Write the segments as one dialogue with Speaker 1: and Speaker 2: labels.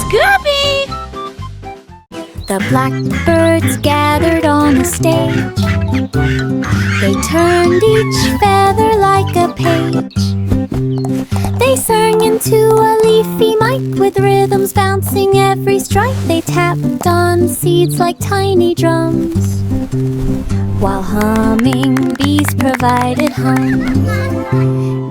Speaker 1: Scoopy!
Speaker 2: The blackbirds gathered on a stage. They turned each feather like a page. They sang into a leafy mic with rhythms bouncing every strike. They tapped on seeds like tiny drums, while humming bees provided hum.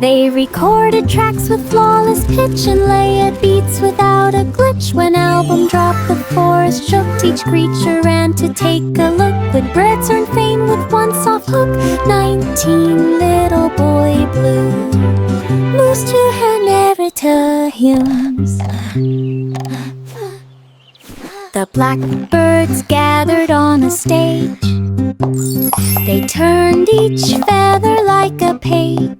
Speaker 2: They recorded tracks with flawless pitch and layered beats without a glitch. When album dropped, the forest shook. Each creature ran to take a look. With birds earned fame with one soft hook. 19 little boy blue moves to her narrator hymns. The blackbirds gathered on a stage. They turned each feather like a page.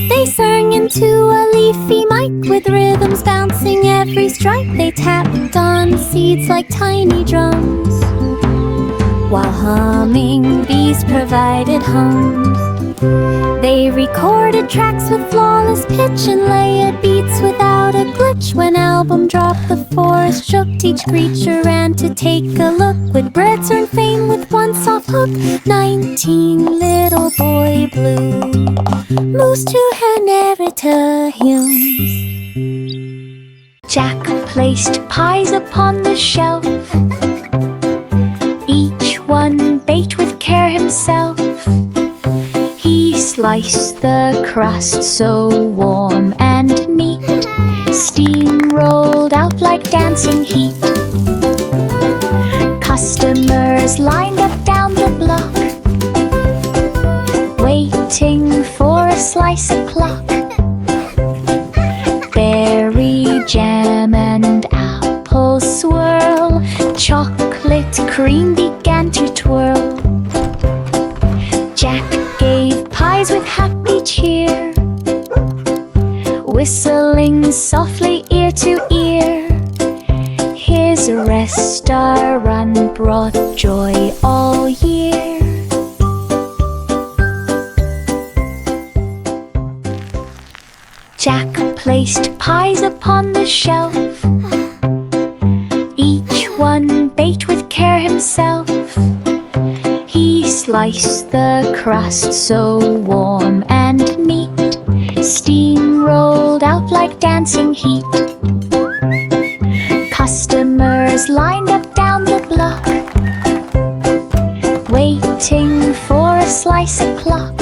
Speaker 2: They sang into a leafy mic with rhythms bouncing every strike. They tapped on seeds like tiny drums, while humming bees provided hums. They recorded tracks with flawless pitch and layered beats without a glitch. When album dropped, the forest shook. Each creature ran to take a look. With birds earned fame with one soft hook. 19 little boy blue moves to her narrator hymns. Jack placed pies upon the shelf, each one baked with care himself. He sliced the crust so warm and neat, steam rolled out like dancing heat. Customers lined up down the block, waiting for a slice o'clock. Berry jam and apple swirl, chocolate cream began to twirl. Jack gave pies with happy cheer, whistling softly ear to ear. His restaurant brought joy all year. Jack placed pies upon the shelf, each one baked with care himself. He sliced the crust so warm and neat, steam rolled out like dancing heat. Customers lined up down the block, waiting for a slice o'clock.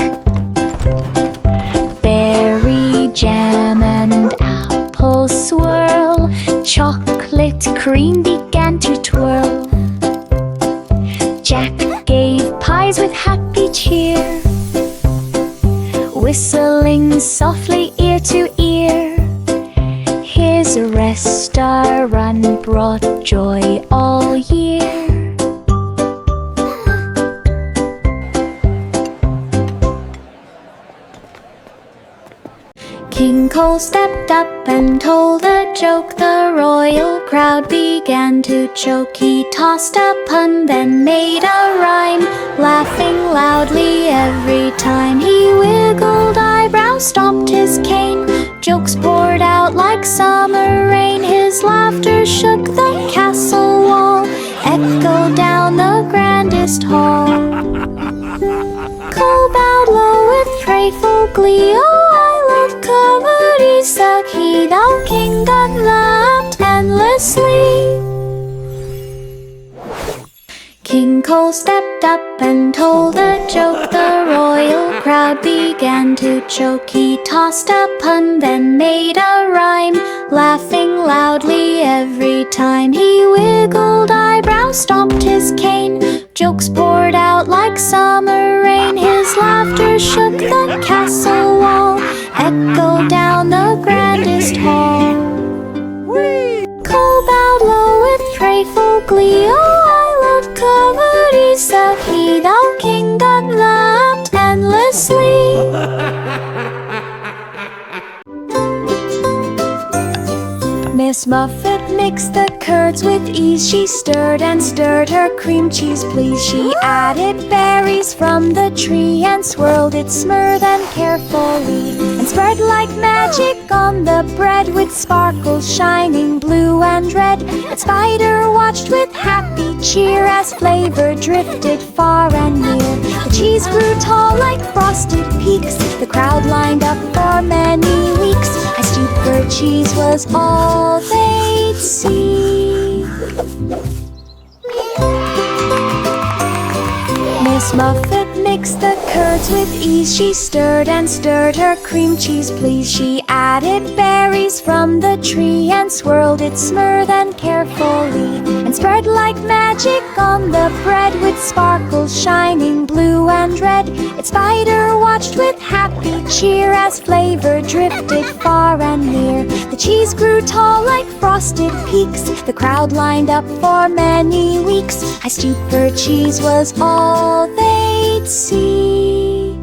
Speaker 2: Berry jam and apple swirl, chocolate cream began to twirl. Jack gave pies with happy cheer, whistling softly ear to ear. His restaurant brought joy all year. King Cole stepped up and told a joke. The royal crowd began to choke. He tossed a pun, then made a rhyme, laughing loudly every time. He wiggled eyebrows, stomped his cane. Jokes poured out like summer rain. His laughter shook the castle wall, echoed down the grandest hall. Cole bowed low with playful glee. Oh, I love comedies, the key. Thou king that laughed endlessly. King Cole stepped up and told a joke. The royal crowd began to choke. He tossed a pun, then made a rhyme, laughing loudly every time. He wiggled eyebrows, stomped his cane. Jokes poured out like summer rain. His laughter shook the castle wall, echoed down the grandest hall. Cole bowed low with playful glee. Oh, I love comedies, the key. Thou king that laughed endlessly. Miss Muffet mixed the curds with ease. She stirred and stirred her cream cheese, please. She added berries from the tree and swirled it smooth and carefully, and spread like magic on the bread with sparkles shining blue and red. And Spider watched with happy cheer as flavor drifted far and near. The cheese grew tall like frosted peaks. The crowd lined up for many weeks. I stooped for cheese was all they'd see. Miss Muffet mixed the curds with ease. She stirred and stirred her cream cheese, please. She added berries from the tree and swirled it smooth and carefully, and spread like magic on the bread with sparkles shining blue and red. Its Spider watched with happy cheer as flavor drifted far and near. The cheese grew tall like frosted peaks. The crowd lined up for many weeks. I stooped for cheese was all they'd seek.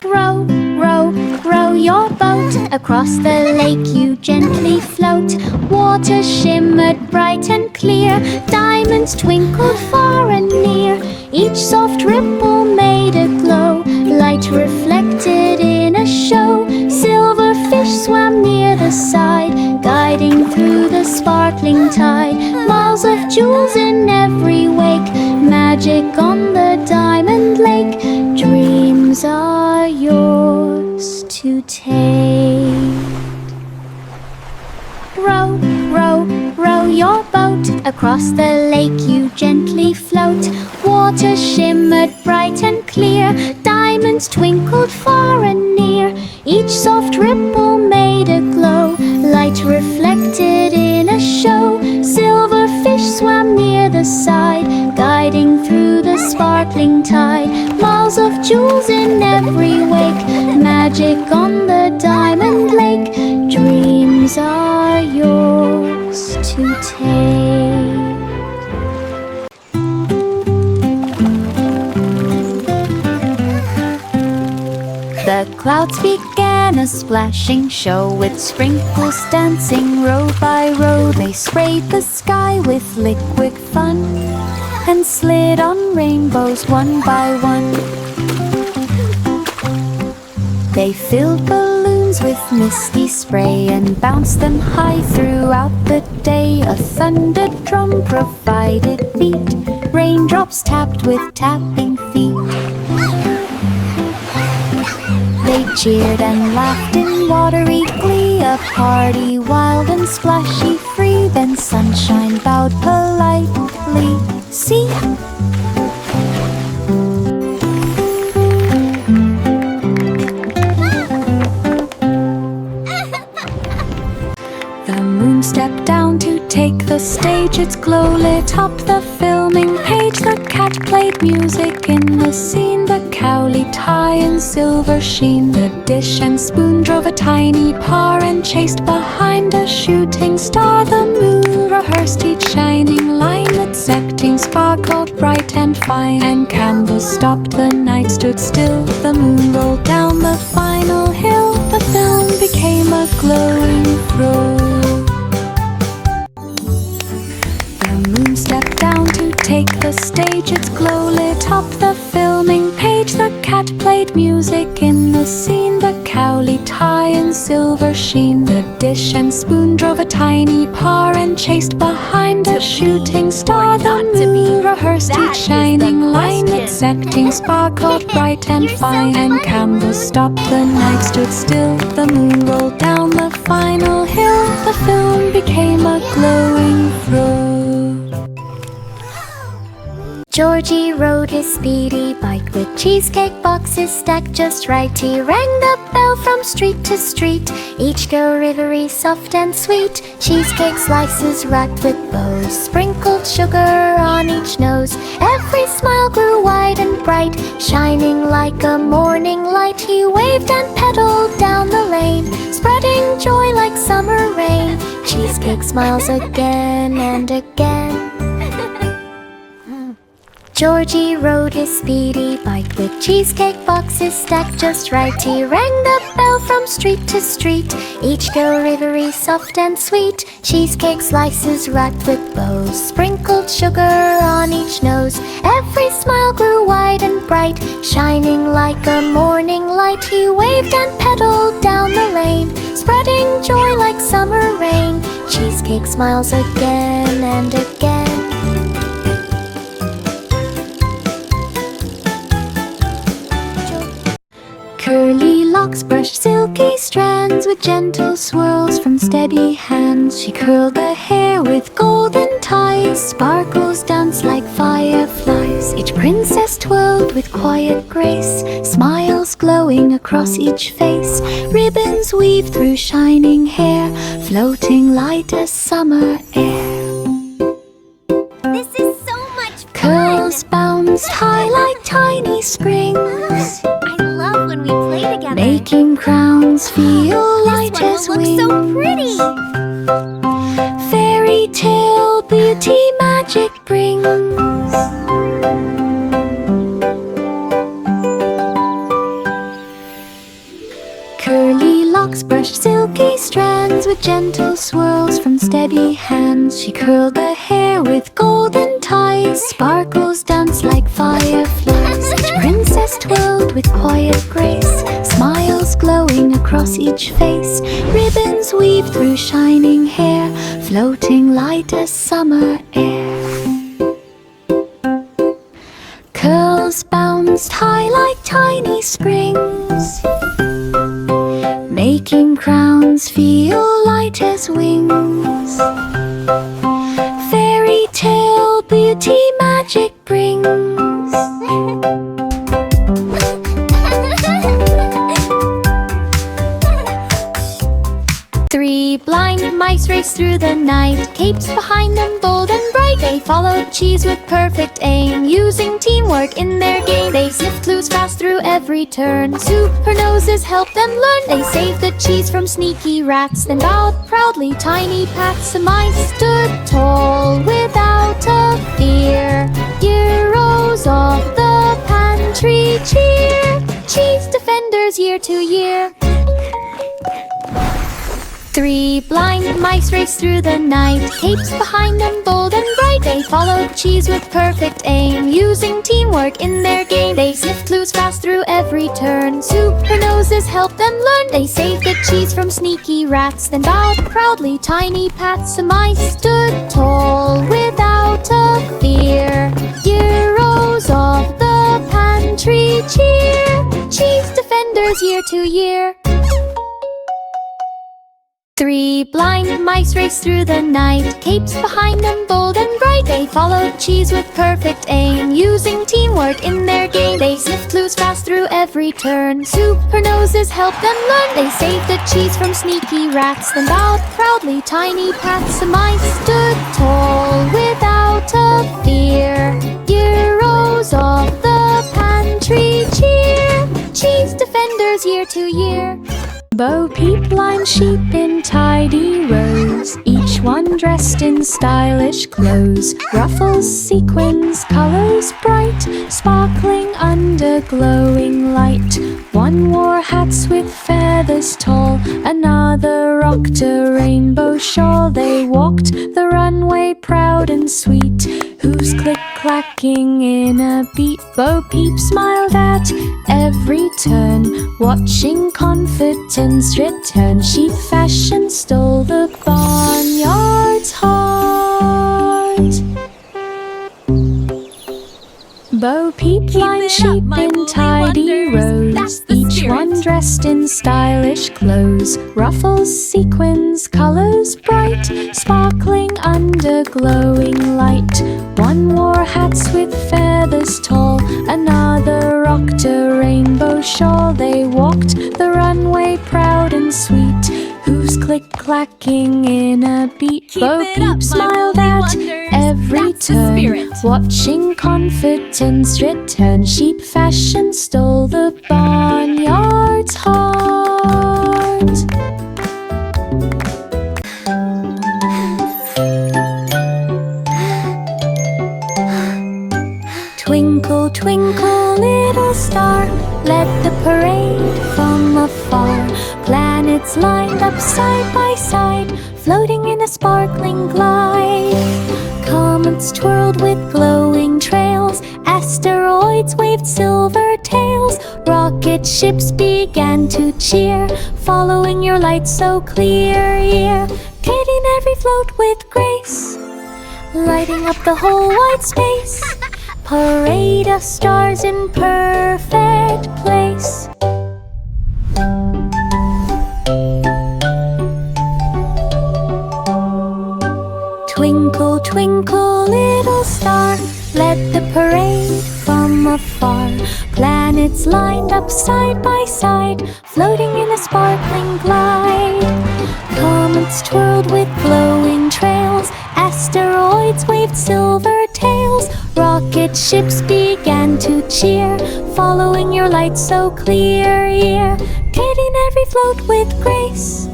Speaker 2: Row, row, row your boat. Across the lake you gently float. Water shimmered bright and clear. Diamonds twinkled far and near. Each soft ripple made a glow. Light reflected in a show. Silver fish swam near the side, guiding through the sparkling tide. Miles of jewels in every wake. Magic on the diamond lake. Dreams are yours to take. Row, row, row your boat. Across the lake you gently float. Water shimmered bright and clear. Diamonds twinkled far and near. Each soft ripple made a glow. Light reflected in a show. Silver fish swam near the side, guiding through the sparkling tide. Miles of jewels in every wake. Magic on the diamond lake. Dreams are yours to take. The clouds began a splashing show, with sprinkles dancing row by row. They sprayed the sky with liquid fun and slid on rainbows one by one. They filled balloons with misty spray and bounced them high throughout the day. A thunder drum provided beat. Raindrops tapped with tapping feet. They cheered and laughed in watery glee. A party wild and splashy free. Then sunshine bowed politely. See? The moon stepped down to take the stage. Its glow lit up the filming page. The cat played music in the scene. The cowlie tie in silver sheen. The dish and spoon drove a tiny par and chased behind a shooting star. The moon rehearsed each shining line. Its acting sparkled bright and fine. And candles stopped, the night stood still. The moon rolled down the final hill. The film became a glowing throw. The moon stepped down to take the stage. Its glow lit up the filming page. The cat played music in the scene. The cowlie tie in silver sheen. The dish and spoon drove a tiny par and chased behind a shooting star. The moon rehearsed each shining line. Its acting sparkled bright and fine. And candles stopped, the night stood still. The moon rolled down the final hill. The film became a glowing throw. Georgie rode his speedy bike with cheesecake boxes stacked just right. He rang the bell from street to street, each delivery soft and sweet. Cheesecake slices wrapped with bows, sprinkled sugar on each nose. Every smile grew wide and bright, shining like a morning light. He waved and pedaled down the lane, spreading joy like summer rain. Cheesecake smiles again and again. Georgie rode his speedy bike with cheesecake boxes stacked just right. He rang the bell from street to street, each delivery soft and sweet. Cheesecake slices wrapped with bows, sprinkled sugar on each nose. Every smile grew wide and bright, shining like a morning light. He waved and pedaled down the lane, spreading joy like summer rain. Cheesecake smiles again and again. Curly locks brushed silky strands with gentle swirls from steady hands. She curled the hair with golden ties, sparkles danced like fireflies. Each princess twirled with quiet grace, smiles glowing across each face. Ribbons weaved through shining hair, floating light as summer air.
Speaker 1: This is so much fun!
Speaker 2: Curls bounced high like tiny springs,
Speaker 1: I love when we play together.
Speaker 2: making crowns feel light as
Speaker 1: This one
Speaker 2: wings.
Speaker 1: will look so pretty!
Speaker 2: Fairy tale beauty magic brings. Curly locks brushed silky strands with gentle swirls from steady hands. She curled the hair with golden ties, sparkles danced like fireflies. Each princess twirled with quiet grace, smiles glowing across each face. Ribbons weaved through shining hair, floating light as summer air. Curls bounced high like tiny springs, making crowns feel light as wings. Fairy tale beauty magic brings. Three blind mice raced through the night, capes behind them bold and bright. They followed cheese with perfect aim, using teamwork in their game. They sniffed clues fast through every turn, super noses helped them learn. They saved the cheese from sneaky rats, then bowed proudly tiny pats. The mice stood tall without a fear, heroes of the pantry cheer, cheese defenders year to year. Three blind mice raced through the night, capes behind them bold and bright. They followed cheese with perfect aim, using teamwork in their game. They sniffed clues fast through every turn, super noses helped them learn. They saved the cheese from sneaky rats, then bowed proudly tiny pats. The mice stood tall without a fear, heroes of the pantry cheer, cheese defenders year to year. Three blind mice raced through the night, capes behind them bold and bright. They followed cheese with perfect aim, using teamwork in their game. They sniffed clues fast through every turn, super noses helped them learn. They saved the cheese from sneaky rats, then bowed proudly tiny pats. The mice stood tall without a fear, heroes of the pantry cheer, cheese defenders year to year. Bo Peep lined sheep in tidy rows, each one dressed in stylish clothes. Ruffles, sequins, colors bright, sparkling under glowing light. One wore hats with feathers tall, another rocked a rainbow shawl. They walked the runway proud and sweet, hooves click-clacking in a beat. Bo Peep smiled at every turn, watching confidence return. Sheep fashion stole the barnyard's heart. Bo Peep lined sheep in tidy rows, each one dressed in stylish clothes. Ruffles, sequins, colors bright, sparkling under glowing light. One wore hats with feathers tall, another rocked a rainbow shawl. They walked the runway proud and sweet, hooves click-clacking in a beat. Bo Peep smiled at every turn, watching confidence return. Sheep fashion stole the barnyard's heart. from afar. Planets lined up side by side, floating in a sparkling glide. Comets twirled with glowing trails, asteroids waved silver tails. Rocket ships began to cheer, following your light so clear. Yeah, getting every float with grace, lighting up the whole wide space. Parade of stars in perfect place. Twinkle, twinkle, little star, led the parade from afar. Planets lined up side by side, floating in a sparkling glide. Comets twirled with glowing trails, asteroids waved silver tails. Rocket ships began to cheer, following your light so clear. Yeah, getting every float with grace,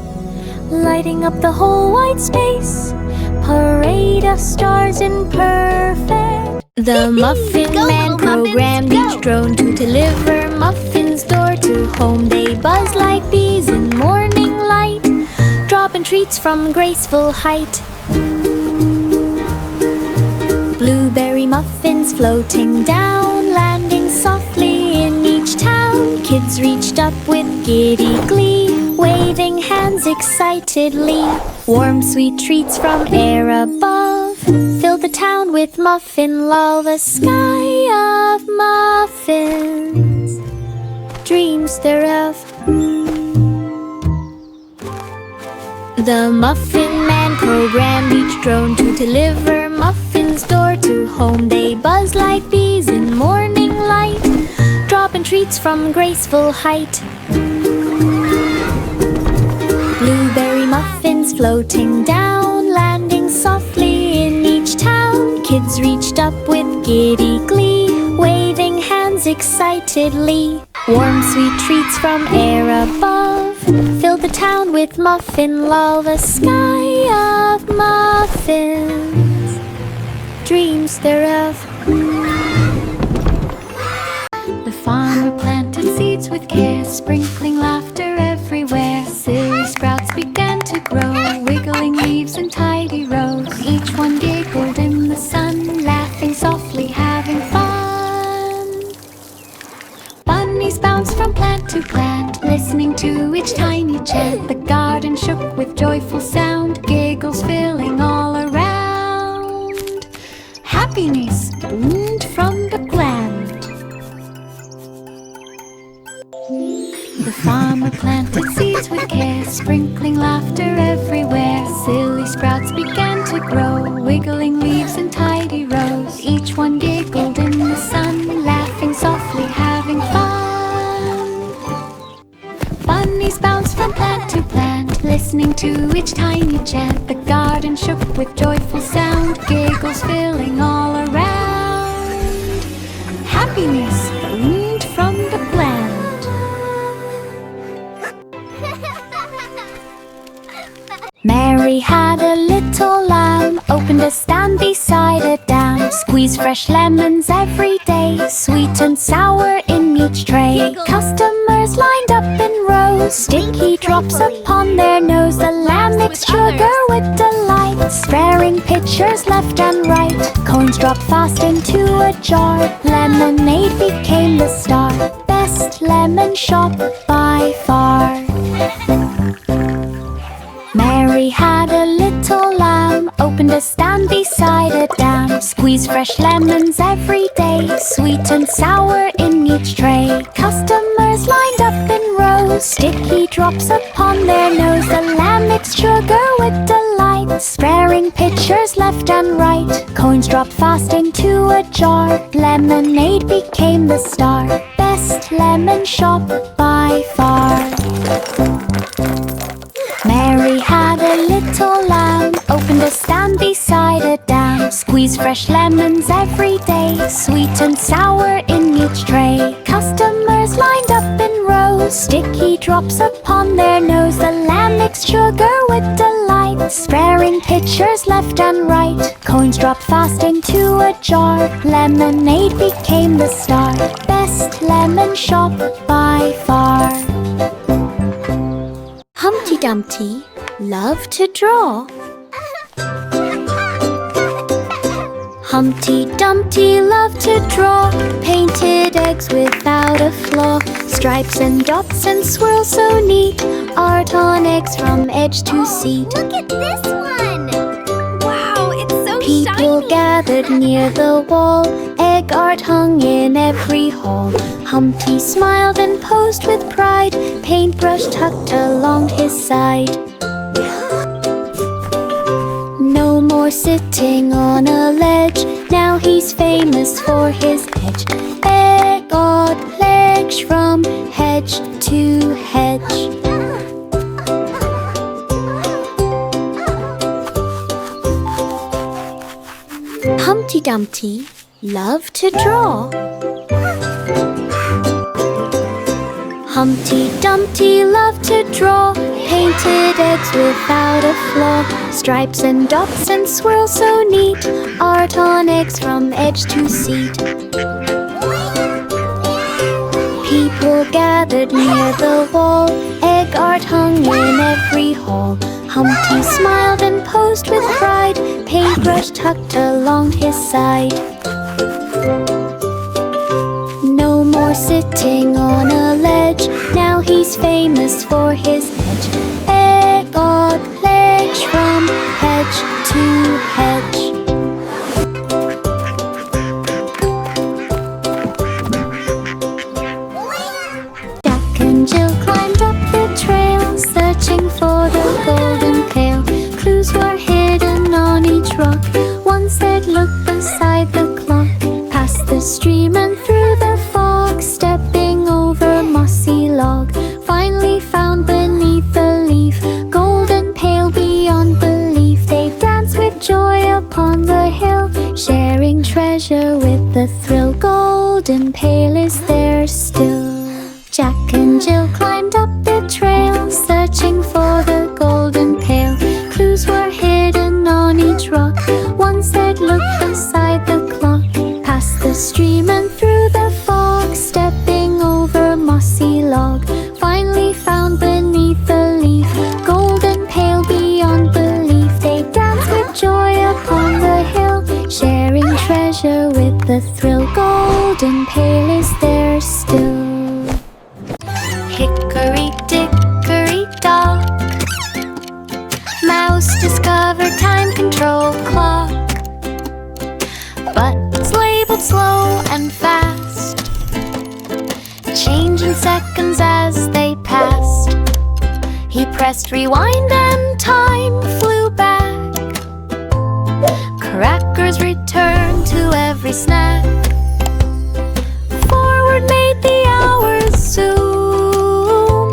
Speaker 2: lighting up the whole wide space. Parade of stars in perfect. The Muffin
Speaker 1: Go,
Speaker 2: Man
Speaker 1: little muffins,
Speaker 2: programmed
Speaker 1: go.
Speaker 2: each drone to deliver muffins door to home. They buzz like bees in morning light, dropping treats from graceful height. Blueberry muffins floating down, landing softly in each town. Kids reached up with giddy glee, waving hands excitedly. Warm sweet treats from air above filled the town with muffin love. A sky of muffins, dreams thereof. The Muffin Man programmed each drone to deliver muffins door to home. They buzz like bees in morning light, dropping treats from graceful height. Blueberry muffins floating down, landing softly in each town. Kids reached up with giddy glee, waving hands excitedly. Warm sweet treats from air above filled the town with muffin love. A sky of muffins, dreams thereof. The farmer planted seeds with care, sprinkling laughter everywhere. Silly sprouts began to grow, wiggling leaves in tidy rows. Each one giggled in the sun, laughing softly, having fun. Bunnies bounced from plant to plant, listening to each tiny chant. The garden shook with joyful sound, giggles filling all around. Happiness boomed from the gland. The farmer planted seeds with care, sprinkling laughter everywhere. Silly sprouts began to grow, wiggling leaves in tidy rows. Each one giggled in the sun, laughing softly, having fun. Bunnies bounced from plant to plant, listening to each tiny chant. The garden shook with joyful sound, giggles filling all around. Happiness boomed from the gland. Mary had a little lamb, opened a stand beside a dam. Squeeze fresh lemons every day, sweet and sour in each tray. Customers lined up in rows, sticky drops upon their nose. The lamb mixed sugar with delight, sparing pitchers left and right. Coins dropped fast into a jar, lemonade became the star. Best lemon shop by far. Mary had a little lamb, opened a stand beside a dam. Squeeze fresh lemons every day, sweet and sour in each tray. Customers lined up in rows, sticky drops upon their nose. The lamb mixed sugar with delight, sparing pitchers left and right. Coins dropped fast into a jar, lemonade became the star. Best lemon shop by far. Mary had a little lamb, opened a stand beside a dam. Squeeze fresh lemons every day, sweet and sour in each tray. Customers lined up in rows, sticky drops upon their nose. The lamb mixed sugar with delight, sparing pitchers left and right. Coins dropped fast into a jar, lemonade became the star. Best lemon shop by far. Dumpty loved to draw. Humpty Dumpty loved to draw, painted eggs without a flaw. Stripes and dots and swirls so neat, art on eggs from edge to seat.
Speaker 1: Look at this one! Wow, it's so
Speaker 2: People
Speaker 1: shiny!
Speaker 2: gathered near the wall, egg art hung in every hall. Humpty smiled and posed with pride, paintbrush tucked along his side. No more sitting on a ledge, now he's famous for his edge. Egg art legs from hedge to hedge. Humpty Dumpty loved to draw. Humpty Dumpty loved to draw, painted eggs without a flaw. Stripes and dots and swirls so neat, art on eggs from edge to seat. People gathered near the wall, egg art hung in every hall. Humpty smiled and posed with pride, paintbrush tucked along his side. No more sitting on a ledge, now he's famous for his edge. Egg art legs from hedge to hedge. Jack and Jill climbed up the trail, searching for the golden pail. Clues were hidden on each rock. One said, "Look beside the clock." Past the stream and through the fog, stepping over a mossy log. Finally found beneath the leaf, golden pail beyond belief. They danced with joy upon the hill, sharing treasure with the thrill. Golden pail is there still. Jack and Jill climbed up the trail, searching for the golden pail. Clues were hidden on each rock. One said, "Look beside the clock." Past the stream and through the fog, stepping over a mossy log. Finally found beneath the leaf, golden pail beyond belief. They danced with joy upon the hill, sharing treasure with the thrill. Golden pail is there still. Hickory dickory dock, mouse discovered time control clock. Buttons labeled slow and fast, changing seconds as they passed. He pressed rewind and time flew back. Crackers returned to every snack. Forward made the hours zoom,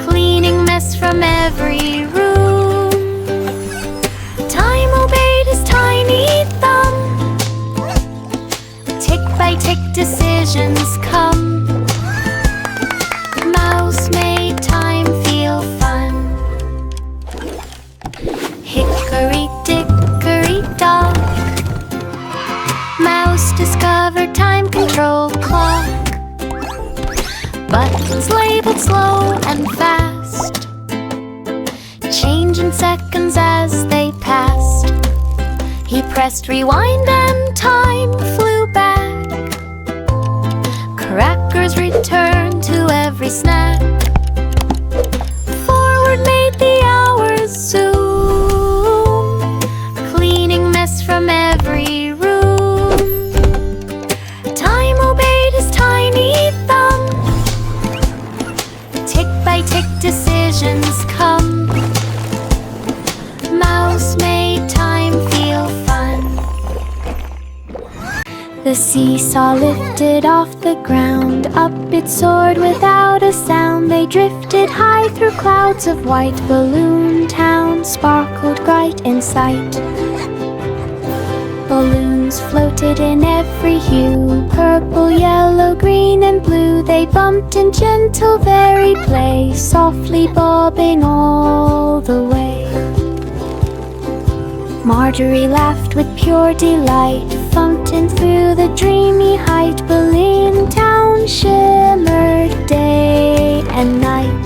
Speaker 2: cleaning mess from every room. Time obeyed his tiny thumb, tick by tick decisions come. Mouse made time feel fun. Hickory dickory dock, mouse discovered time control clock. Buttons labeled slow and fast, changing seconds as they passed. He pressed rewind and time flew back. Crackers returned to every snack. Forward made the hours zoom, cleaning mess from every room. Time obeyed his tiny thumb, tick by tick decisions come. Mouse made time feel fun. The seesaw lifted off the ground, up it soared without a sound. They drifted high through clouds of white. Balloon Town sparkled bright in sight. Balloons floated in every hue, purple, yellow, green, and blue. They bumped in gentle very play, softly bobbing all the way. Marjorie laughed with pure delight, fountain through the dreamy height. Balloon Town shimmered day and night.